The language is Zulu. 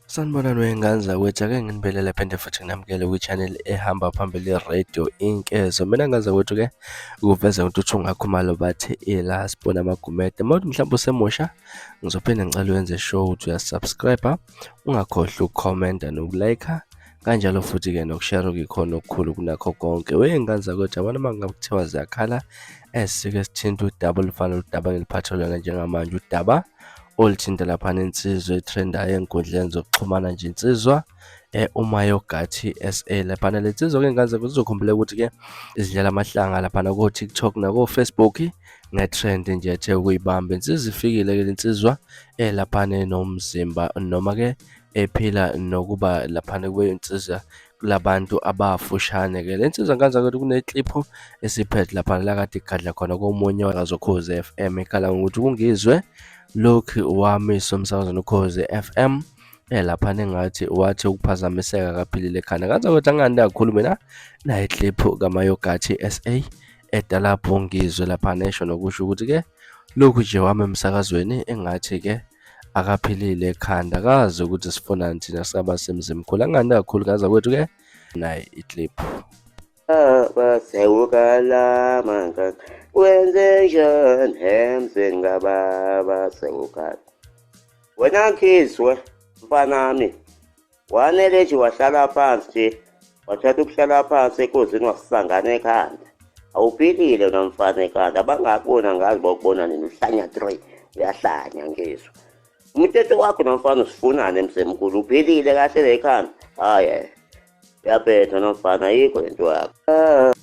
Sanibonani wey'ngane zakwethu, ake nginibelele phinde futhi nginamukele kwi-channel ehamba phambili radio Inkezo. Mina ngane zakwethu-ke ukuveza ukuthi ungakhumalo bathi ila sibona amagumede. Mawuthi mhlawumbe usemusha, ngizophinde ngicela uyenze sure ukuthi uyasubscribe, ungakhohlwa ukukhomenta nokulayikha, kanjalo futhi-ke nokushare okuyikhona okukhulu kunakho konke. Wey'ngane zakwethu, abona uma kuthiwa ziyakhala esike sithinta udaba olufana udaba engiliphathelana njengamanje, udaba oluthinta laphana insizwa ethrendayo ey'nkundleni zokuxhumana nje, insizwa uMayogathi SA laphana. Le nsizwa-ke iy'ngane zakwethu uzokhumbula ukuthi-ke izidlala amahlanga laphana ko-TikTok nako-Facebook nge-trend nje ethe ukuyibamba. Insizwa ifikile-ke le nsizwa laphana enomzimba noma-ke ephila nokuba laphana kwey'nsizwa kulabantu abafushane-ke. Le nsizwa ngane zakwethu kunekliphu esiphethe laphana la kade igadla khona komunye wakwaZokhozi FM ekhala ngokuthi kungizwe lokhu wamiswa emsakazweni Ukhozi FM laphana engathi wathi ukuphazamiseka kaphilile ekhanda. Ngane zakwethu angihandi kakhulu mina nayi kliphu kaMayogathi SA edala bhongizwe laphana esho nokusho ukuthi-ke lokhu nje wami emsakazweni engathi-ke akaphilile ekhanda, akazi ukuthi sifunani thina saba semzimkhulu. Angihandi kakhulu ngane zakwethu-ke nayi ikliphu. Sewukala mangaka wenze njani emzini kababa sewukala wena nkizwe mfanami wanele nje wahlala phansi nje wathatha ukuhlala phansi ekozini wasisangana ekhanda awuphilile nomfana ekhanda abangakubona ngazi bokubona nini uhlanya 3 uyahlanya ngizwe umthetho wakho nomfana usifunana emsemkhulu uphilile kahle le ekhanda hayi uyaphetha nomfana yikho lento yakho